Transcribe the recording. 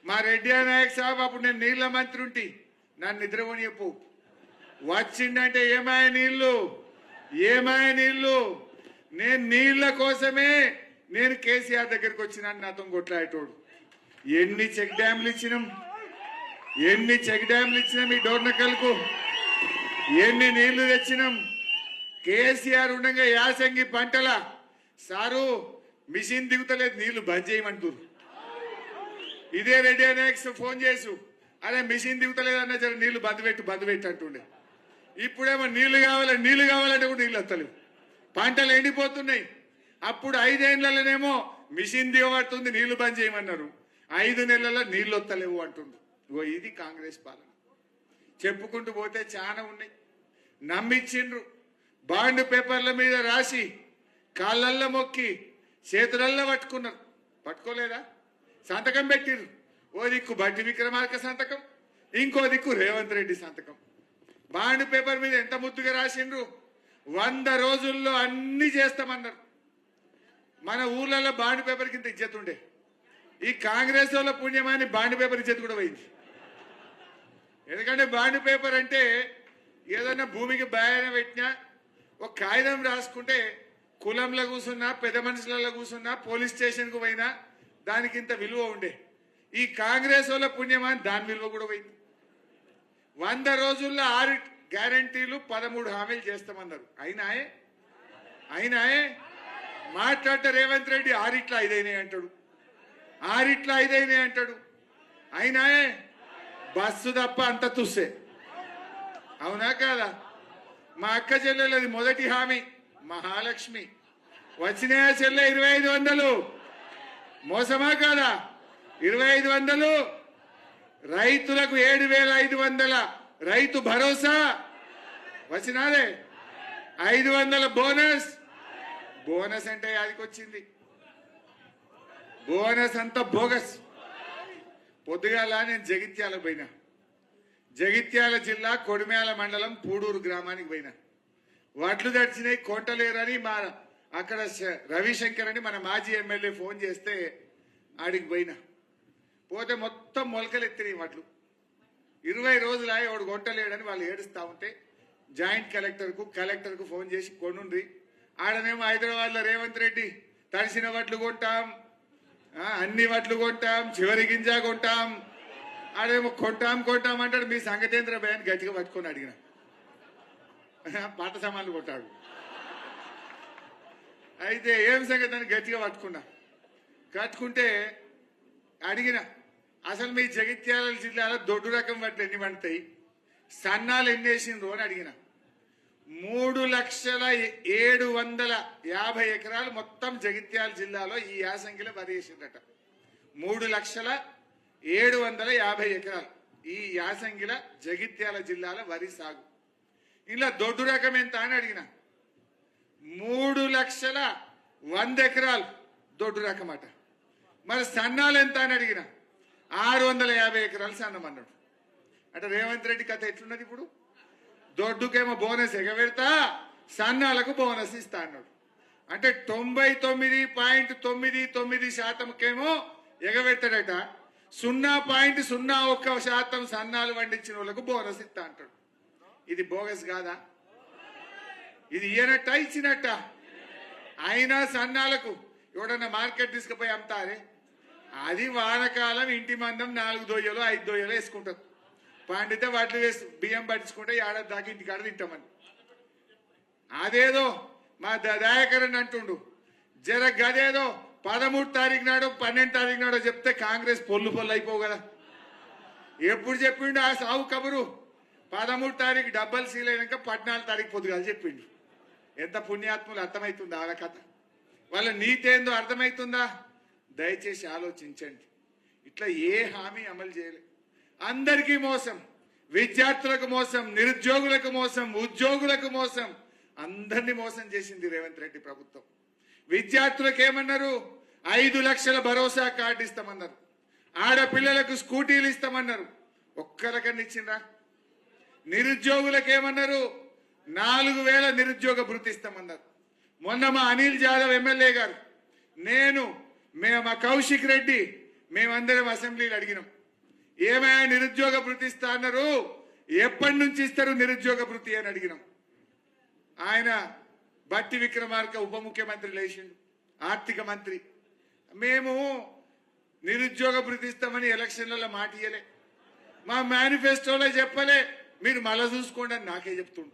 మా రెడ్డి నాయక్ సాబ్ అప్పుడు నేను నీళ్ల మంత్రి ఉంటి, నన్ను నిద్రపోని చెప్పు. వచ్చిందంటే ఏమాయ నీళ్లు, ఏమాయ నీళ్లు. నేను నీళ్ల కోసమే నేను కేసీఆర్ దగ్గరికి వచ్చినాను, నాతో కొట్లాడేటోడు. ఎన్ని చెక్ డ్యామ్లు ఇచ్చినాం, ఎన్ని చెక్ డ్యామ్లు ఇచ్చినాం ఈ డోర్నకల్కు, ఎన్ని నీళ్లు తెచ్చినాం. కేసీఆర్ ఉండగా యాసంగి పంటల సారు మిషన్ దిగుతలేదు, నీళ్లు బంద్ చేయమంటారు. ఇదే రెడ్డి నాయక్స్ ఫోన్ చేసు, అరే మిషన్ దిగుతలేదు అన్న, జర నీళ్లు బంద్ పెట్టు అంటుండే. ఇప్పుడేమో నీళ్లు కావాలంటే కూడా నీళ్ళు వస్తలేవు, పంటలు ఎండిపోతున్నాయి. అప్పుడు 5 ఏళ్లలోనేమో మిషన్ దిగబడుతుంది, నీళ్లు బంద్ చేయమన్నారు. 5 నెలల్లో నీళ్లు వస్తలేవు అంటుండ్రు. ఇది కాంగ్రెస్ పాలన. చెప్పుకుంటూ పోతే చాలా ఉన్నాయి. నమ్మిచ్చిండ్రు, బాండ్ పేపర్ల మీద రాసి కాళ్ళల్లో మొక్కి చేతులల్లో పట్టుకున్నారు. పట్టుకోలేదా? సంతకం పెట్టిర్రు. ఓ దిక్కు బట్టి విక్రమార్క సంతకం, ఇంకో దిక్కు రేవంత్ రెడ్డి సంతకం. బాండ్ పేపర్ మీద ఎంత ముద్దుగా రాసిండ్రు, 100 రోజుల్లో అన్ని చేస్తామన్నారు. మన ఊర్లలో బాండ్ పేపర్ కింద ఇజ్జత్ ఉండే, ఈ కాంగ్రెస్ వాళ్ళ పుణ్యమాని బాండ్ పేపర్ ఇజ్జత్ కూడా పోయింది. ఎందుకంటే బాండ్ పేపర్ అంటే ఏదన్నా భూమికి బాయన పెట్టినా ఒక కాగితం రాసుకుంటే కులంలో కూర్చున్నా, పెద్ద మనుషులలో కూర్చున్నా, పోలీస్ స్టేషన్కు పోయినా దానికి ఇంత విలువ ఉండే. ఈ కాంగ్రెస్ వాళ్ళ పుణ్యమాని దాని విలువ కూడా పోయింది. 100 రోజుల్లో 6 గ్యారంటీలు 13 హామీలు చేస్తామన్నారు. అయినాయే మాట్లాడట రేవంత్ రెడ్డి 6 5 అంటాడు, 6 5 అంటాడు. అయినాయే బస్సు తప్ప అంత తుస్సే. అవునా కాదా? మా అక్క చెల్లెలది మొదటి హామీ మహాలక్ష్మి. వచ్చినాయా చెల్లె 2500? మోసమా కాదా? 2500. రైతులకు 7500 రైతు భరోసా వచ్చినాదే. 500 బోనస్. బోనస్ అంటే యాదికొచ్చింది, బోనస్ అంతా బోగస్. పొద్దుగాల నేను జగిత్యాలకు పోయినా, జగిత్యాల జిల్లా కొడిమేల మండలం పూడూరు గ్రామానికి పోయినా. వడ్లు దడిచినాయి, కోటలేరని మా అక్కడ రవిశంకర్ అని మన మాజీ ఎమ్మెల్యే ఫోన్ చేస్తే ఆడికి పోయినా. పోతే మొత్తం మొలకలు ఎత్తినాయి వడ్లు. 20 రోజులు వాడు కొట్టలేడని వాళ్ళు ఏడుస్తా ఉంటే జాయింట్ కలెక్టర్కు ఫోన్ చేసి కొనుండ్రి. ఆడనేమో హైదరాబాద్ లో రేవంత్ రెడ్డి తడిసిన వడ్లు కొంటాం, అన్ని వడ్లు కొంటాం, చివరి గింజ కొంటాం. ఆడేమో కొంటాం అంటాడు. మీ సంగతేంద్ర భయాన్ని గట్టిగా పట్టుకొని అడిగిన, పాత సామాన్లు కొట్టాడు. అయితే ఏం సంగతి అని గట్టిగా కట్టుకుంటే అడిగిన, అసలు మీ జగిత్యాల జిల్లాలో దొడ్డు రకం వడ్లు ఎన్ని పండుతాయి, సన్నాలు ఎన్ని వేసిండ్రు అని అడిగిన. 3,07,50 ఎకరాలు మొత్తం జగిత్యాల జిల్లాలో ఈ యాసంగిలో వరి వేసిందట. 3,07,50 ఎకరాలు ఈ యాసంగిల జగిత్యాల జిల్లాలో వరి సాగు. ఇలా దొడ్డు రకం ఎంత అని అడిగిన. 3,00,100 ఎకరాలు దొడ్డు రకం అట. మరి సన్నాలు ఎంత అని అడిగిన. 650 ఎకరాలు సన్నం అన్నాడు. అంటే రేవంత్ రెడ్డి కథ ఎట్లున్నది ఇప్పుడు? దొడ్డుకేమో బోనస్ ఎగబెడతా, సన్నాలకు బోనస్ ఇస్తా అన్నాడు. అంటే 99.99% ఎగబెడతాడట, 0.01% సన్నాలు పండించిన వాళ్ళకు బోనస్ ఇస్తా అంటాడు. ఇది బోగస్ కాదా? ఇది ఇయ్యనట్ట ఇచ్చినట్ట? అయినా సన్నాలకు ఎవడన్నా మార్కెట్ తీసుకుపోయి అమ్ముతారే, అది వానకాలం ఇంటి మందం 4 దొయ్యలు 5 దొయ్యలు వేసుకుంటారు. పండితే వడ్లు వేసి బియ్యం పట్టించుకుంటే ఏడాది దాకా ఇంటికాడ తింటామని. అదేదో మా దయాకరన్ అంటుండు, జర గదేదో 13 తారీఖు నాడో 12 తారీఖు నాడో చెప్తే కాంగ్రెస్ పొల్లు అయిపోవు కదా. ఎప్పుడు చెప్పిండు ఆ సాగు కబురు? 13 తారీఖు డబ్బలు సీల్ అయినాక 14 తారీఖు పొద్దుగాలు చెప్పిండు. ఎంత పుణ్యాత్ములు అర్థమవుతుందా వాళ్ళ కథ? వాళ్ళ నీతి ఏందో అర్థమవుతుందా? దయచేసి ఆలోచించండి. ఇట్లా ఏ హామీ అమలు చేయలే. అందరికీ మోసం, విద్యార్థులకు మోసం, నిరుద్యోగులకు మోసం, ఉద్యోగులకు మోసం, అందరినీ మోసం చేసింది రేవంత్ రెడ్డి ప్రభుత్వం. విద్యార్థులకు ఏమన్నారు? 5 లక్షల భరోసా కార్డు ఇస్తామన్నారు. ఆడపిల్లలకు స్కూటీలు ఇస్తామన్నారు. ఒక్కరికన్నా ఇచ్చిండ్రా? నిరుద్యోగులకు ఏమన్నారు? 4,000 నిరుద్యోగ భృతి ఇస్తామన్నారు. మొన్న మా అనిల్ జాదవ్ ఎమ్మెల్యే గారు, మా కౌశిక్ రెడ్డి మేమందరం అసెంబ్లీలో అడిగినాం, ఏమైనా నిరుద్యోగ భృతి ఇస్తా అన్నారు, ఎప్పటి నుంచి ఇస్తారు నిరుద్యోగ భృతి అని అడిగినాం. ఆయన బట్టి విక్రమార్క ఉప ముఖ్యమంత్రి లేచిండు, ఆర్థిక మంత్రి. మేము నిరుద్యోగ భృతి ఇస్తామని ఎలక్షన్లలో మాట ఇయ్యలే, మా మేనిఫెస్టోలో చెప్పలే, మీరు మళ్ళా చూసుకోండి అని నాకే చెప్తుండు.